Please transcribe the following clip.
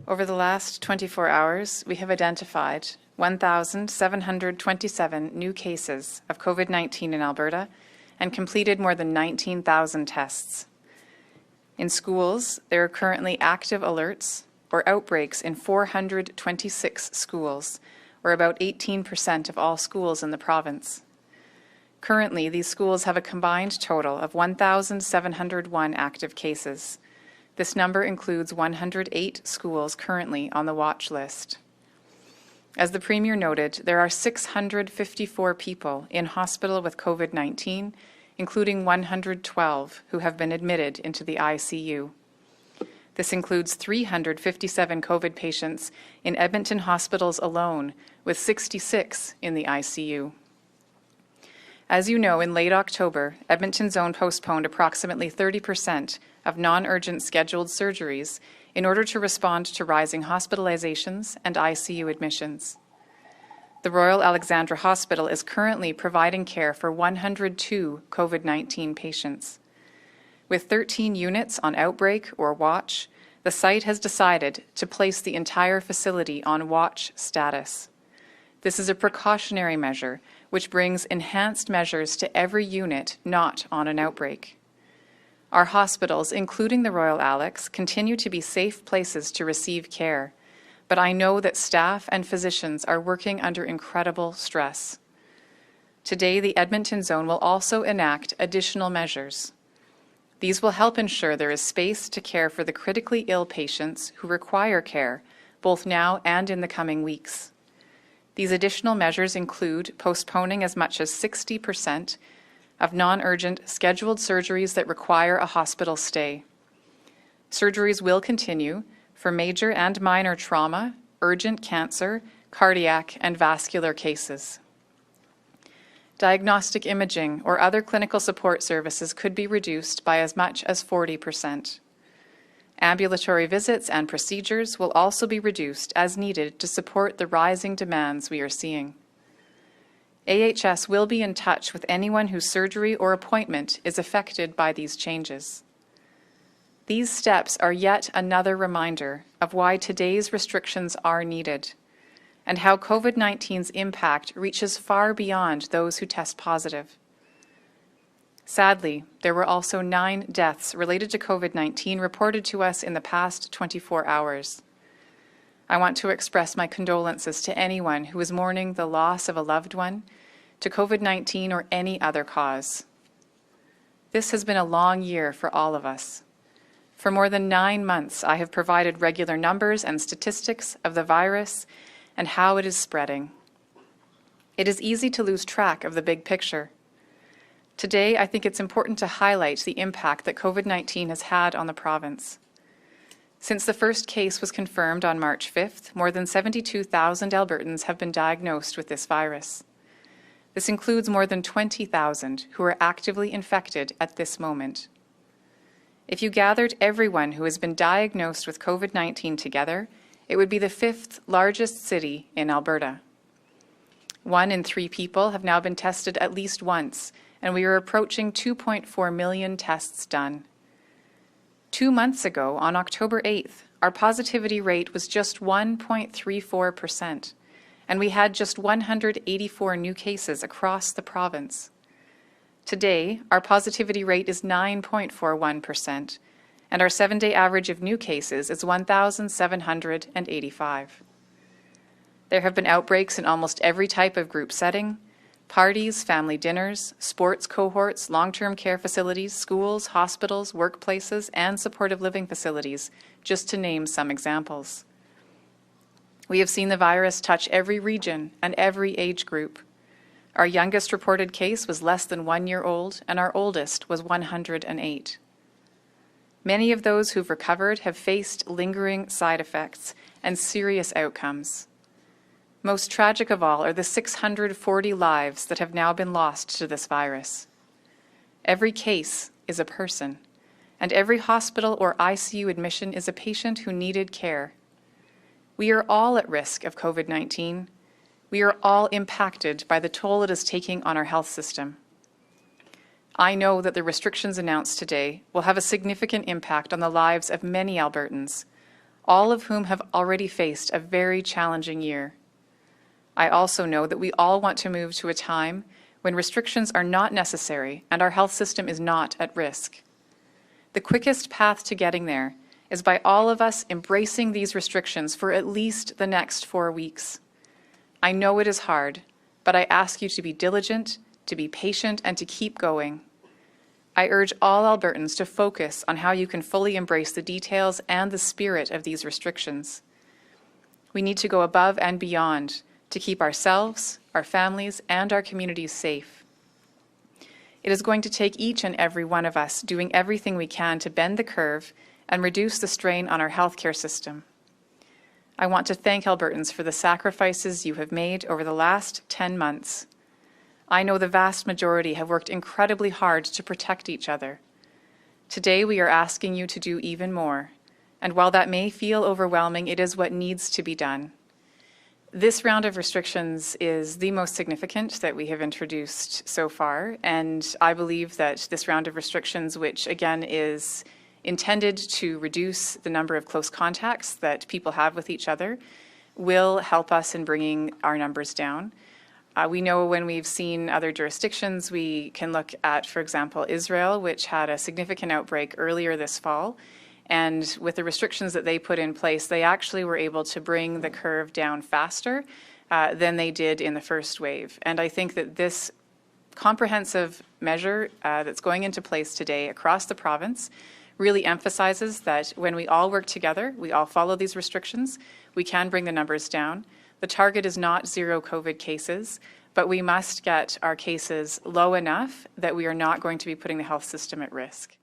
Over the last 24 hours, we have identified 1,727 new cases of COVID-19 in Alberta and completed more than 19,000 tests. In schools, there are currently active alerts or outbreaks in 426 schools, or about 18% of all schools in the province. Currently, these schools have a combined total of 1,701 active cases. This number includes 108 schools currently on the watch list. As the Premier noted, there are 654 people in hospital with COVID-19, including 112 who have been admitted into the ICU. This includes 357 COVID patients in Edmonton hospitals alone, with 66 in the ICU. As you know, in late October, Edmonton Zone postponed approximately 30% of non-urgent scheduled surgeries in order to respond to rising hospitalizations and ICU admissions. The Royal Alexandra Hospital is currently providing care for 102 COVID-19 patients. With 13 units on outbreak or watch, the site has decided to place the entire facility on watch status. This is a precautionary measure which brings enhanced measures to every unit not on an outbreak. Our hospitals, including the Royal Alex, continue to be safe places to receive care, but I know that staff and physicians are working under incredible stress. Today, the Edmonton Zone will also enact additional measures. These will help ensure there is space to care for the critically ill patients who require care, both now and in the coming weeks. These additional measures include postponing as much as 60% of non-urgent scheduled surgeries that require a hospital stay. Surgeries will continue for major and minor trauma, urgent cancer, cardiac, and vascular cases. Diagnostic imaging or other clinical support services could be reduced by as much as 40%. Ambulatory visits and procedures will also be reduced as needed to support the rising demands we are seeing. AHS will be in touch with anyone whose surgery or appointment is affected by these changes. These steps are yet another reminder of why today's restrictions are needed and how COVID-19's impact reaches far beyond those who test positive. Sadly, there were also 9 deaths related to COVID-19 reported to us in the past 24 hours. I want to express my condolences to anyone who is mourning the loss of a loved one, to COVID-19 or any other cause. This has been a long year for all of us. For more than 9 months, I have provided regular numbers and statistics of the virus and how it is spreading. It is easy to lose track of the big picture. Today, I think it's important to highlight the impact that COVID-19 has had on the province. Since the first case was confirmed on March 5th, more than 72,000 Albertans have been diagnosed with this virus. This includes more than 20,000 who are actively infected at this moment. If you gathered everyone who has been diagnosed with COVID-19 together, it would be the 5th largest city in Alberta. 1 in 3 people have now been tested at least once, and we are approaching 2.4 million tests done. 2 months ago, on October 8th, our positivity rate was just 1.34%, and we had just 184 new cases across the province. Today, our positivity rate is 9.41%, and our 7-day average of new cases is 1,785. There have been outbreaks in almost every type of group setting: parties, family dinners, sports cohorts, long-term care facilities, schools, hospitals, workplaces, and supportive living facilities, just to name some examples. We have seen the virus touch every region and every age group. Our youngest reported case was less than 1 year old, and our oldest was 108. Many of those who've recovered have faced lingering side effects and serious outcomes. Most tragic of all are the 640 lives that have now been lost to this virus. Every case is a person, and every hospital or ICU admission is a patient who needed care. We are all at risk of COVID-19. We are all impacted by the toll it is taking on our health system. I know that the restrictions announced today will have a significant impact on the lives of many Albertans, all of whom have already faced a very challenging year. I also know that we all want to move to a time when restrictions are not necessary and our health system is not at risk. The quickest path to getting there is by all of us embracing these restrictions for at least the next 4 weeks. I know it is hard, but I ask you to be diligent, to be patient, and to keep going. I urge all Albertans to focus on how you can fully embrace the details and the spirit of these restrictions. We need to go above and beyond to keep ourselves, our families, and our communities safe. It is going to take each and every one of us doing everything we can to bend the curve and reduce the strain on our healthcare system. I want to thank Albertans for the sacrifices you have made over the last 10 months. I know the vast majority have worked incredibly hard to protect each other. Today we are asking you to do even more, and while that may feel overwhelming, it is what needs to be done. This round of restrictions is the most significant that we have introduced so far, and I believe that this round of restrictions, which again is intended to reduce the number of close contacts that people have with each other, will help us in bringing our numbers down. We know when we've seen other jurisdictions, we can look at, for example, Israel, which had a significant outbreak earlier this fall. And with the restrictions that they put in place, they actually were able to bring the curve down faster than they did in the first wave. And I think that this comprehensive measure that's going into place today across the province really emphasizes that when we all work together, we all follow these restrictions, we can bring the numbers down. The target is not 0 COVID cases, but we must get our cases low enough that we are not going to be putting the health system at risk.